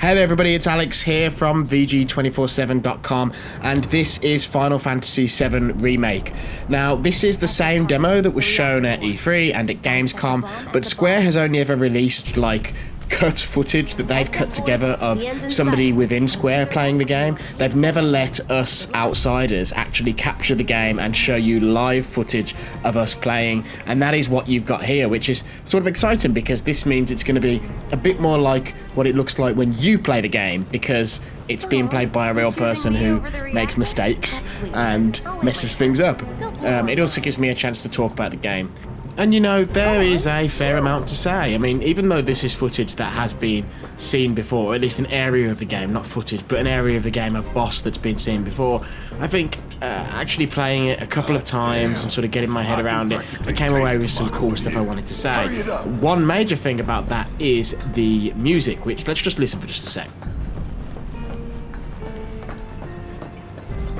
Hey there everybody, it's Alex here from VG247.com and this is Final Fantasy VII Remake. Now this is the same demo that was shown at E3 and at Gamescom, but Square has only ever released like cut footage that they've cut together of somebody within Square playing the game. They've never let us outsiders actually capture the game and show you live footage of us playing, and that is what you've got here, which is sort of exciting because this means it's going to be a bit more like what it looks like when you play the game, because it's being played by a real person who makes mistakes and messes things up. It also gives me a chance to talk about the game. And you know, there is a fair amount to say. I mean, even though this is footage that has been seen before, or at least an area of the game, not footage, but an area of the game, a boss that's been seen before, I think actually playing it a couple of times and sort of getting my head around it, I came away with some cool stuff I wanted to say. One major thing about that is the music, which let's just listen for just a sec.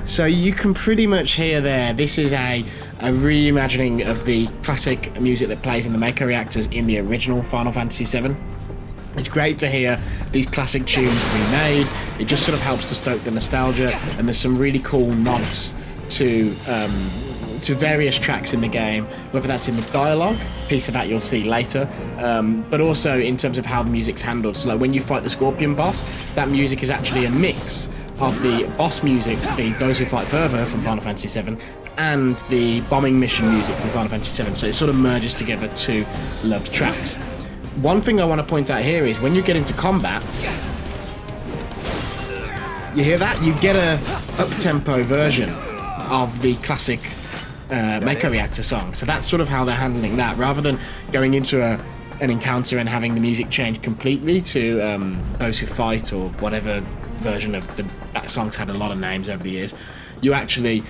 So you can pretty much hear there, this is a reimagining of the classic music that plays in the Mako reactors in the original Final Fantasy VII. It's great to hear these classic tunes remade. It just sort of helps to stoke the nostalgia, and there's some really cool nods to various tracks in the game, whether that's in the dialogue, piece of that you'll see later, but also in terms of how the music's handled. So like when you fight the Scorpion boss, that music is actually a mix of the boss music, the Those Who Fight Further from Final Fantasy VII, and the bombing mission music from Final Fantasy VII, so it sort of merges together two loved tracks. One thing I want to point out here is when you get into combat, you hear that? You get a up-tempo version of the classic Mako Reactor song, so that's sort of how they're handling that, rather than going into an encounter and having the music change completely to Those Who Fight or whatever version of that song's had a lot of names over the years. You actually,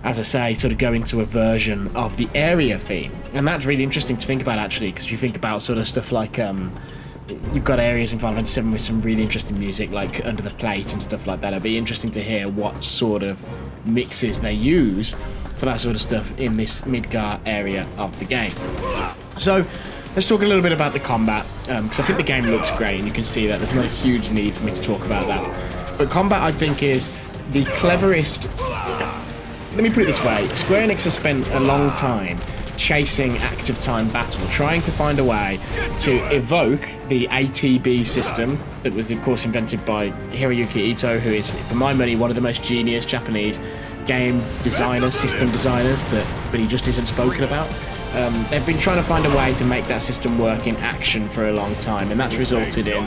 as I say, sort of go into a version of the area theme, and that's really interesting to think about actually, because you think about sort of stuff like you've got areas in Final Fantasy VII with some really interesting music like Under the Plate and stuff like that. It'd be interesting to hear what sort of mixes they use for that sort of stuff in this Midgar area of the game. So let's talk a little bit about the combat, because I think the game looks great and you can see that there's not a huge need for me to talk about that. But combat, I think, is the cleverest. Let me put it this way, Square Enix has spent a long time chasing active time battle, trying to find a way to evoke the ATB system that was of course invented by Hiroyuki Ito, who is, for my money, one of the most genius Japanese game designers, system designers, but he just isn't spoken about. They've been trying to find a way to make that system work in action for a long time, and that's resulted in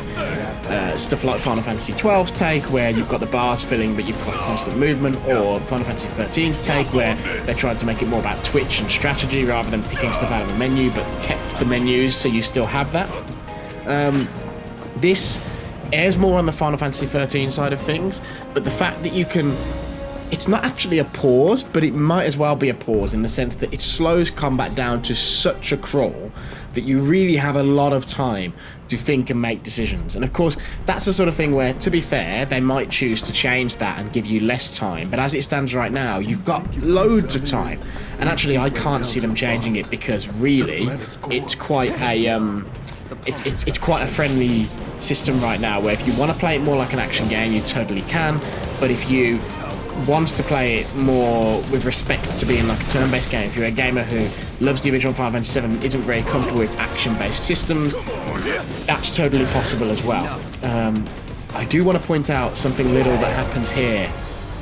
stuff like Final Fantasy XII's take, where you've got the bars filling but you've got constant movement, or Final Fantasy XIII's take, where they tried to make it more about twitch and strategy rather than picking stuff out of the menu, but kept the menus so you still have that. This airs more on the Final Fantasy XIII side of things, but the fact that you can... It's not actually a pause, but it might as well be a pause in the sense that it slows combat down to such a crawl that you really have a lot of time to think and make decisions. And of course, that's the sort of thing where, to be fair, they might choose to change that and give you less time. But as it stands right now, you've got loads of time. And actually, I can't see them changing it because really, it's quite a it's quite a friendly system right now. Where if you want to play it more like an action game, you totally can. But if you wants to play it more with respect to being like a turn-based game, if you're a gamer who loves the original Final Fantasy VII, isn't very comfortable with action-based systems, that's totally possible as well. I do want to point out something little that happens here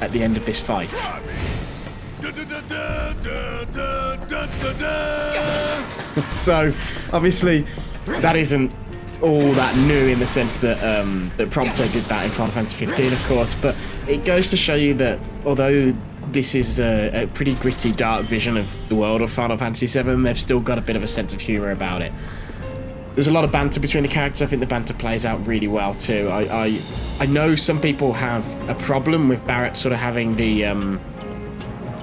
at the end of this fight. So obviously that isn't all that new in the sense that that Prompto did that in Final Fantasy 15, of course, but it goes to show you that although this is a pretty gritty, dark vision of the world of Final Fantasy VII, they've still got a bit of a sense of humour about it. There's a lot of banter between the characters. I think the banter plays out really well too. I know some people have a problem with Barrett sort of having the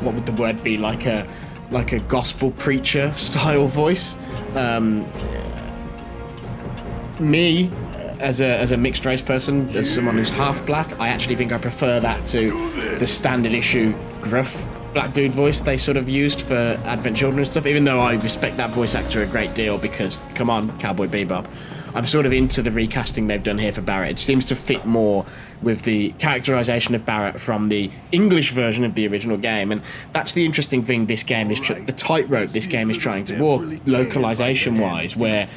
what would the word be, like a gospel preacher style voice. Me, as a mixed race person, as someone who's half black, I actually think I prefer that to the standard issue gruff black dude voice they sort of used for Advent Children and stuff, even though I respect that voice actor a great deal because, come on, Cowboy Bebop. I'm sort of into the recasting they've done here for Barret. It seems to fit more with the characterization of Barret from the English version of the original game, and that's the interesting thing this game is, the tightrope this game is trying to walk, localization-wise, where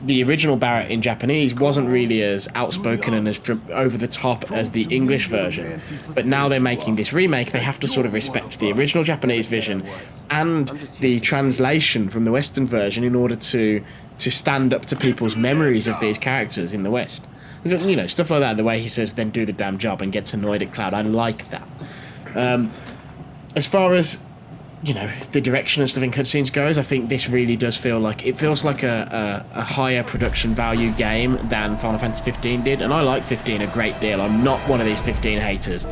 the original Barret in Japanese wasn't really as outspoken and as over the top as the English version. But now they're making this remake, they have to sort of respect the original Japanese vision and the translation from the Western version in order to stand up to people's memories of these characters in the West. You know, stuff like that, the way he says, then do the damn job, and gets annoyed at Cloud. I like that. As far as, you know, the direction and stuff in cutscenes goes, I think this really does feel like, it feels like a higher production value game than Final Fantasy 15 did, and I like 15 a great deal. I'm not one of these 15 haters.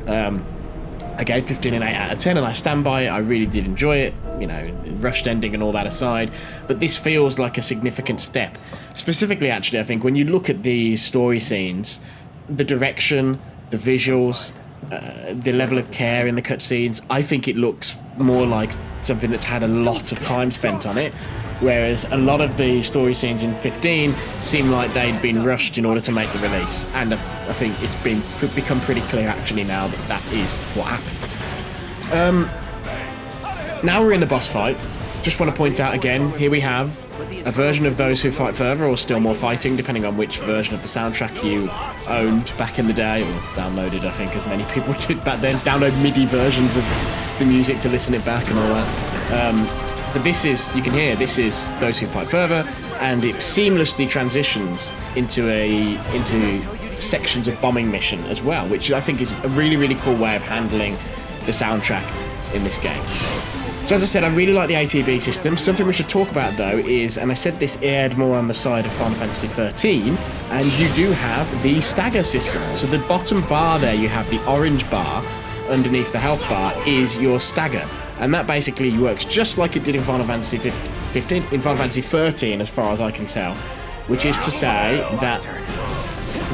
I gave 15 an 8 out of 10, and I stand by it. I really did enjoy it, you know, rushed ending and all that aside, but this feels like a significant step. Specifically, actually, I think when you look at these story scenes, the direction, the visuals, the level of care in the cutscenes, I think it looks more like something that's had a lot of time spent on it, whereas a lot of the story scenes in 15 seem like they'd been rushed in order to make the release, and I think it's become pretty clear actually now that that is what happened. Now we're in the boss fight. Just want to point out again, here we have a version of Those Who Fight Further, or Still More Fighting, depending on which version of the soundtrack you owned back in the day, or downloaded, I think, as many people did back then. Download MIDI versions of the music to listen it back and all that. But this is, you can hear, this is Those Who Fight Further, and it seamlessly transitions into sections of bombing mission as well, which I think is a really, really cool way of handling the soundtrack in this game. So as I said, I really like the ATB system. Something we should talk about though is, and I said this aired more on the side of Final Fantasy 13, and you do have the Stagger System. So the bottom bar there, you have the orange bar underneath the health bar is your stagger. And that basically works just like it did in Final Fantasy 15, in Final Fantasy 13 as far as I can tell, which is to say that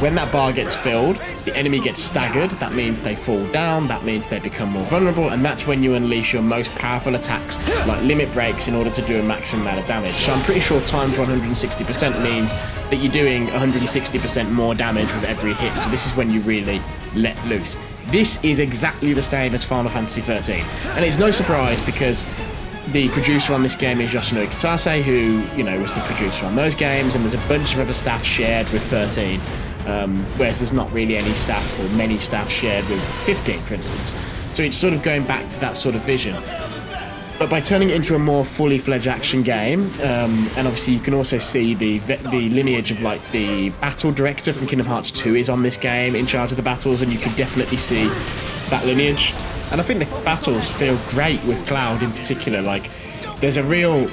when that bar gets filled, the enemy gets staggered. That means they fall down, that means they become more vulnerable, and that's when you unleash your most powerful attacks, like limit breaks, in order to do a maximum amount of damage. So I'm pretty sure times 160% means that you're doing 160% more damage with every hit, so this is when you really let loose. This is exactly the same as Final Fantasy 13, and it's no surprise because the producer on this game is Yoshinori Kitase, who, you know, was the producer on those games, and there's a bunch of other staff shared with 13. Whereas there's not really any staff or many staff shared with 15, for instance. So it's sort of going back to that sort of vision. But by turning it into a more fully fledged action game, and obviously you can also see the lineage of, like, the battle director from Kingdom Hearts 2 is on this game, in charge of the battles, and you can definitely see that lineage. And I think the battles feel great with Cloud in particular. Like, there's a real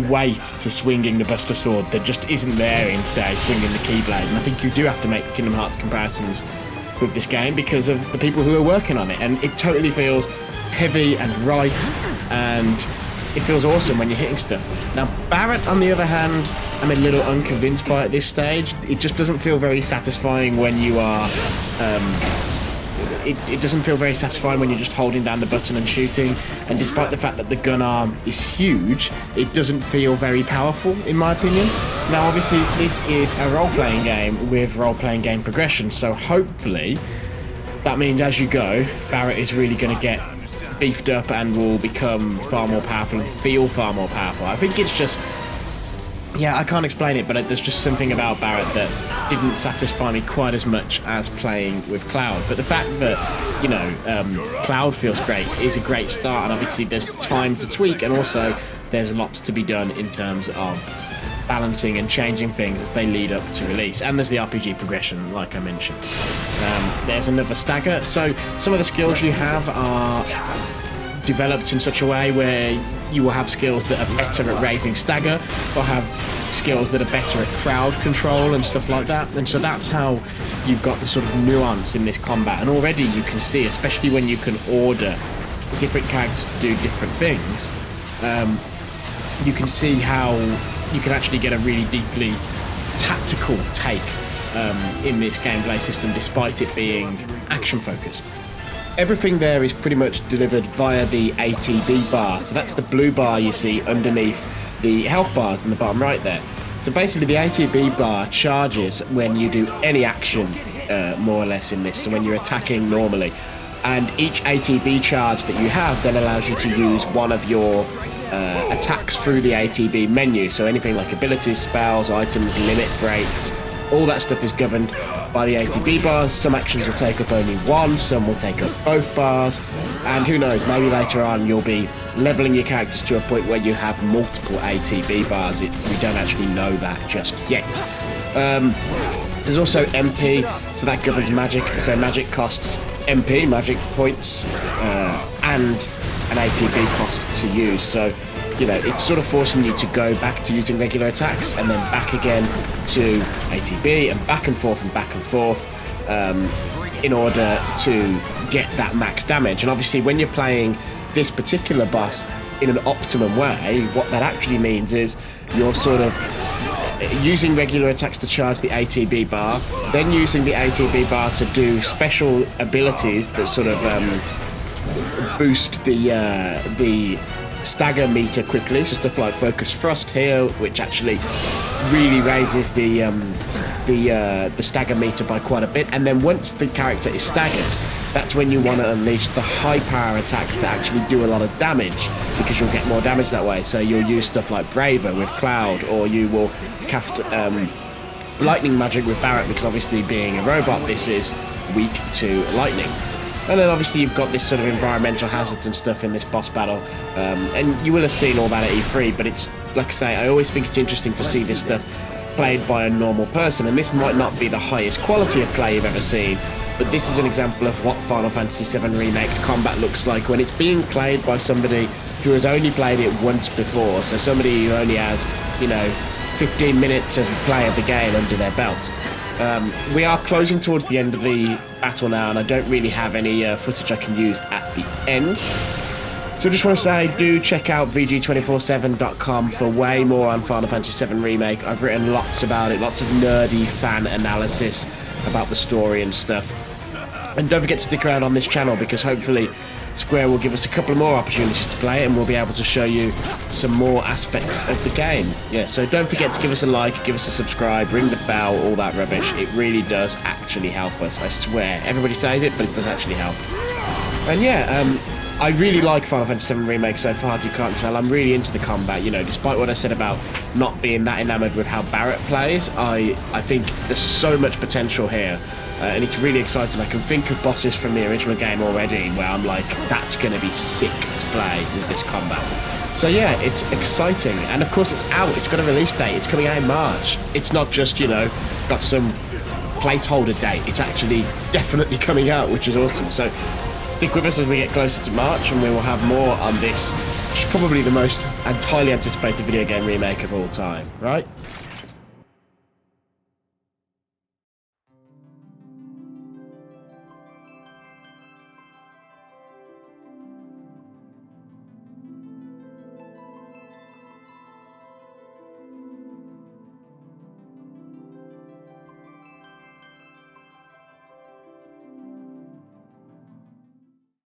weight to swinging the Buster Sword that just isn't there in, say, swinging the Keyblade. And I think you do have to make Kingdom Hearts comparisons with this game because of the people who are working on it. And it totally feels heavy and right, and it feels awesome when you're hitting stuff. Now, Barret, on the other hand, I'm a little unconvinced by at this stage. It just doesn't feel very satisfying when you are... It doesn't feel very satisfying when you're just holding down the button and shooting, and despite the fact that the gun arm is huge, it doesn't feel very powerful, in my opinion. Now, obviously, this is a role-playing game with role-playing game progression, so hopefully that means as you go, Barret is really going to get beefed up and will become far more powerful and feel far more powerful. I think it's just... yeah, I can't explain it, but there's just something about Barret that didn't satisfy me quite as much as playing with Cloud. But the fact that, you know, Cloud feels great is a great start, and obviously there's time to tweak, and also there's a lot to be done in terms of balancing and changing things as they lead up to release. And there's the RPG progression, like I mentioned. There's another stagger, so some of the skills you have are developed in such a way where you will have skills that are better at raising stagger, or have skills that are better at crowd control and stuff like that. And so that's how you've got the sort of nuance in this combat. And already you can see, especially when you can order different characters to do different things, you can see how you can actually get a really deeply tactical take in this gameplay system, despite it being action focused. Everything there is pretty much delivered via the ATB bar, so that's the blue bar you see underneath the health bars in the bottom right there. So basically the ATB bar charges when you do any action, more or less in this, so when you're attacking normally. And each ATB charge that you have then allows you to use one of your attacks through the ATB menu. So anything like abilities, spells, items, limit breaks, all that stuff is governed by the ATB bars. Some actions will take up only one, some will take up both bars, and who knows, maybe later on you'll be leveling your characters to a point where you have multiple ATB bars. We don't actually know that just yet. There's also MP, so that governs magic. So magic costs MP, magic points, and an ATB cost to use. So, you know, it's sort of forcing you to go back to using regular attacks and then back again to ATB and back and forth in order to get that max damage. And obviously when you're playing this particular boss in an optimum way, what that actually means is you're sort of using regular attacks to charge the ATB bar, then using the ATB bar to do special abilities that sort of boost the stagger meter quickly, so stuff like Focus Thrust here, which actually really raises the stagger meter by quite a bit. And then once the character is staggered, that's when you want to unleash the high power attacks that actually do a lot of damage, because you'll get more damage that way. So you'll use stuff like Braver with Cloud, or you will cast lightning magic with Barrett, because obviously being a robot, this is weak to lightning. And then obviously you've got this sort of environmental hazards and stuff in this boss battle, and you will have seen all that at E3, but it's, like I say, I always think it's interesting to see this stuff played by a normal person, and this might not be the highest quality of play you've ever seen, but this is an example of what Final Fantasy VII Remake's combat looks like when it's being played by somebody who has only played it once before, so somebody who only has, you know, 15 minutes of play of the game under their belt. We are closing towards the end of the battle now, and I don't really have any footage I can use at the end. So I just want to say, do check out VG247.com for way more on Final Fantasy VII Remake. I've written lots about it, lots of nerdy fan analysis about the story and stuff. And don't forget to stick around on this channel, because hopefully Square will give us a couple more opportunities to play it, and we'll be able to show you some more aspects of the game. Yeah, so don't forget to give us a like, give us a subscribe, ring the bell, all that rubbish. It really does actually help us, I swear. Everybody says it, but it does actually help. And yeah, I really like Final Fantasy VII Remake so far, if you can't tell. I'm really into the combat, you know, despite what I said about not being that enamoured with how Barrett plays, I think there's so much potential here. And it's really exciting. I can think of bosses from the original game already where I'm like, that's going to be sick to play with this combat. So yeah, it's exciting. And of course it's out. It's got a release date. It's coming out in March. It's not just, you know, got some placeholder date. It's actually definitely coming out, which is awesome. So stick with us as we get closer to March, and we will have more on this, which is probably the most entirely anticipated video game remake of all time, right?